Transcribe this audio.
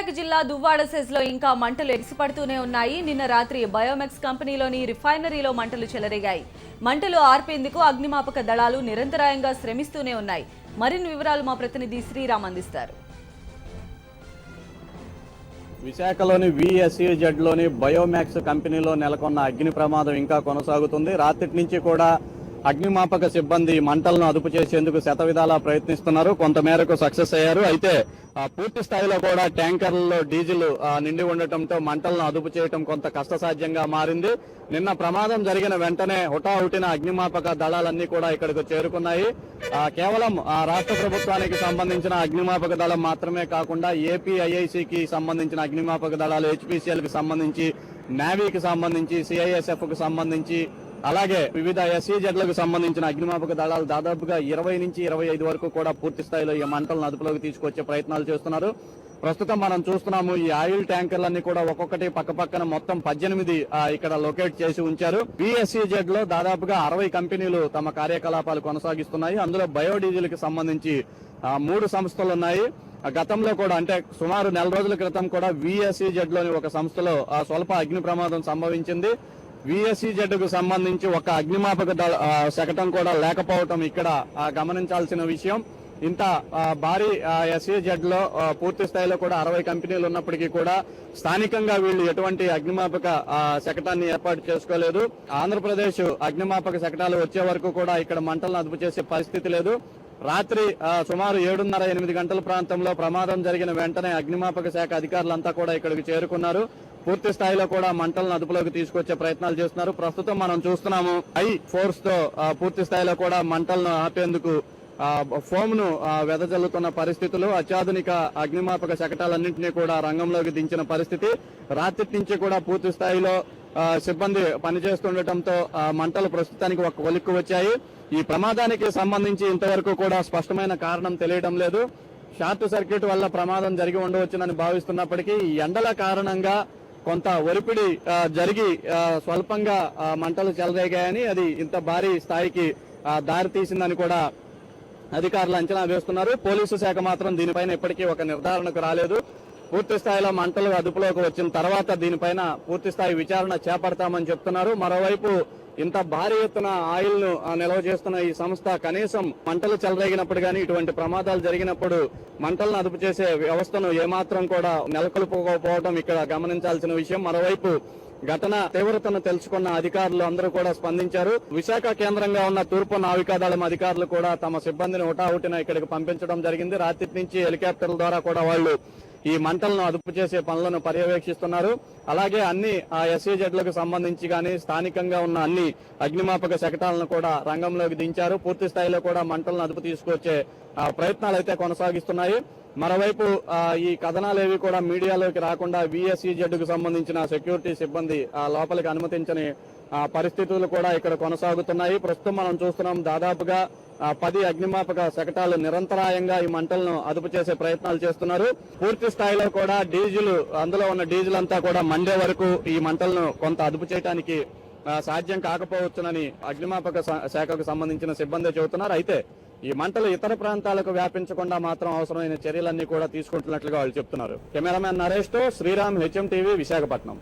మెదక్ జిల్లా దువ్వాడ సెజ్లో ఇంకా మంటలు ఎగిసిపడుతూనే ఉన్నాయి. నిన్న రాత్రి బయోమెక్స్ కంపెనీలోని రిఫైనరీలో మంటలు చెలరేగాయి. మంటలు ఆర్పేందుకు అగ్నిమాపక దళాలు నిరంతరాయంగా శ్రమిస్తూనే ఉన్నాయి. మరిన్ని వివరాలు మా ప్రతినిధి శ్రీరామ్ అందిస్తారు. విశాఖలోని విఎస్ఈజెడ్లోని బయోమాక్స్ కంపెనీలో నెలకొన్న అగ్ని ప్రమాదం ఇంకా కొనసాగుతుంది. రాత్రి నుంచి కూడా అగ్నిమాపక సిబ్బంది మంటలను అదుపు చేసేందుకు శతవిధాలా ప్రయత్నిస్తున్నారు. కొంతమేరకు సక్సెస్ అయ్యారు. అయితే పూర్తి స్థాయిలో కూడా ట్యాంకర్లలో డీజిల్ నిండి ఉండటంతో మంటలను అదుపు చేయడం కొంత కష్టసాధ్యంగా మారింది. నిన్న ప్రమాదం జరిగిన వెంటనే హుటాహుటిన అగ్నిమాపక దళాలన్నీ కూడా ఇక్కడికి చేరుకున్నాయి. కేవలం రాష్ట్ర ప్రభుత్వానికి సంబంధించిన అగ్నిమాపక దళం మాత్రమే కాకుండా ఏపీఐఐసికి సంబంధించిన అగ్నిమాపక దళాలు, హెచ్పిసిఎల్ కి సంబంధించి, నేవీకి సంబంధించి, సిఐఎస్ఎఫ్ కు సంబంధించి, అలాగే వివిధ ఎస్ఈజెడ్లకు సంబంధించిన అగ్నిమాపక దళాలు దాదాపుగా 20 నుంచి 25 వరకు కూడా పూర్తి స్థాయిలో ఈ మంటలను అదుపులోకి తీసుకొచ్చే ప్రయత్నాలు చేస్తున్నారు. ప్రస్తుతం మనం చూస్తున్నాము ఈ ఆయిల్ ట్యాంకర్లన్నీ కూడా ఒక్కొక్కటి పక్కపక్కన మొత్తం 18 ఇక్కడ లొకేట్ చేసి ఉంచారు. విఎస్ఈజెడ్ లో దాదాపుగా 60 కంపెనీలు తమ కార్యకలాపాలు కొనసాగిస్తున్నాయి. అందులో బయోడీజిల్ కి సంబంధించి 3 సంస్థలు ఉన్నాయి. గతంలో కూడా అంటే సుమారు నెల రోజుల క్రితం కూడా విఎస్ఈజెడ్ లోని ఒక సంస్థలో స్వల్ప అగ్ని ప్రమాదం సంభవించింది. విఎస్ఈజెడ్ కు సంబంధించి ఒక అగ్నిమాపక శకటం కూడా లేకపోవటం ఇక్కడ గమనించాల్సిన విషయం. ఇంత భారీ ఎస్ఈజెడ్ లో పూర్తి స్థాయిలో కూడా 60 కంపెనీలు ఉన్నప్పటికీ కూడా స్థానికంగా వీళ్ళు ఎటువంటి అగ్నిమాపక శకటాన్ని ఏర్పాటు చేసుకోలేదు. ఆంధ్రప్రదేశ్ అగ్నిమాపక శకటాలు వచ్చే వరకు కూడా ఇక్కడ మంటలను అదుపు చేసే పరిస్థితి లేదు. రాత్రి సుమారు 7:30-8 గంటల ప్రాంతంలో ప్రమాదం జరిగిన వెంటనే అగ్నిమాపక శాఖ అధికారులంతా కూడా ఇక్కడికి చేరుకున్నారు. పూర్తి స్థాయిలో కూడా మంటలను అదుపులోకి తీసుకొచ్చే ప్రయత్నాలు చేస్తున్నారు. ప్రస్తుతం మనం చూస్తున్నాము హై ఫోర్స్ తో పూర్తి స్థాయిలో కూడా మంటలను ఆపేందుకు ఫోమ్ ను వెదజల్లుతున్న పరిస్థితులు, అత్యాధునిక అగ్నిమాపక శకటాలన్నింటినీ కూడా రంగంలోకి దించిన పరిస్థితి. రాత్రి నుంచి కూడా పూర్తి స్థాయిలో సిబ్బంది పనిచేస్తుండటంతో మంటలు ప్రస్తుతానికి ఒక కొలిక్కు వచ్చాయి. ఈ ప్రమాదానికి సంబంధించి ఇంతవరకు కూడా స్పష్టమైన కారణం తెలియడం లేదు. షార్ట్ సర్క్యూట్ వల్ల ప్రమాదం జరిగి ఉండవచ్చునని భావిస్తున్నప్పటికీ ఈ ఎండల కారణంగా కొంత ఒరిపిడి జరిగి స్వల్పంగా మంటలు చెలరేగాయని, అది ఇంత భారీ స్థాయికి దారి తీసిందని కూడా అధికారులు అంచనా వేస్తున్నారు. పోలీసు శాఖ మాత్రం దీనిపైన ఇప్పటికీ ఒక నిర్ధారణకు రాలేదు. పూర్తి స్థాయిలో మంటలు అదుపులోకి వచ్చిన తర్వాత దీనిపైన పూర్తి స్థాయి విచారణ చేపడతామని చెప్తున్నారు. మరోవైపు ఇంత భారీ ఎత్తున ఆయిల్ ను నిల్వ చేస్తున్న ఈ సంస్థ కనీసం మంటలు చెలరేగినప్పుడు గానీ, ఇటువంటి ప్రమాదాలు జరిగినప్పుడు మంటలను అదుపు చేసే వ్యవస్థను ఏమాత్రం కూడా నెలకొల్పుకోకపోవడం ఇక్కడ గమనించాల్సిన విషయం. మరోవైపు ఘటన తీవ్రతను తెలుసుకున్న అధికారులు అందరూ కూడా స్పందించారు. విశాఖ కేంద్రంగా ఉన్న తూర్పు నావికాదళం అధికారులు కూడా తమ సిబ్బందిని హుటాహుటిన ఇక్కడికి పంపించడం జరిగింది. రాత్రి నుంచి హెలికాప్టర్ల ద్వారా కూడా వాళ్ళు ఈ మంటలను అదుపు చేసే పనులను పర్యవేక్షిస్తున్నారు. అలాగే అన్ని ఎస్ఈజెడ్లకు సంబంధించి కానీ స్థానికంగా ఉన్న అన్ని అగ్నిమాపక శకటాలను కూడా రంగంలోకి దించారు. పూర్తి స్థాయిలో కూడా మంటలను అదుపు తీసుకొచ్చే ప్రయత్నాలు అయితే కొనసాగిస్తున్నాయి. మరోవైపు ఈ కథనాలేవి కూడా మీడియాలోకి రాకుండా విఎస్ఈజెడ్ కు సంబంధించిన సెక్యూరిటీ సిబ్బంది లోపలికి అనుమతించని పరిస్థితులు కూడా ఇక్కడ కొనసాగుతున్నాయి. ప్రస్తుతం మనం చూస్తున్నాం దాదాపుగా 10 అగ్నిమాపక శకటాలు నిరంతరాయంగా ఈ మంటలను అదుపు చేసే ప్రయత్నాలు చేస్తున్నారు. పూర్తి స్థాయిలో కూడా డీజిల్, అందులో ఉన్న డీజిల్ అంతా కూడా మండే వరకు ఈ మంటలను కొంత అదుపు చేయడానికి సాధ్యం కాకపోవచ్చునని అగ్నిమాపక శాఖకు సంబంధించిన సిబ్బంది చెబుతున్నారు. అయితే ఈ మంటలు ఇతర ప్రాంతాలకు వ్యాపించకుండా మాత్రం అవసరమైన చర్యలన్నీ కూడా తీసుకుంటున్నట్లుగా వాళ్ళు చెప్తున్నారు. కెమెరామెన్ నరేష్ తో శ్రీరామ్, HM టీవీ, విశాఖపట్నం.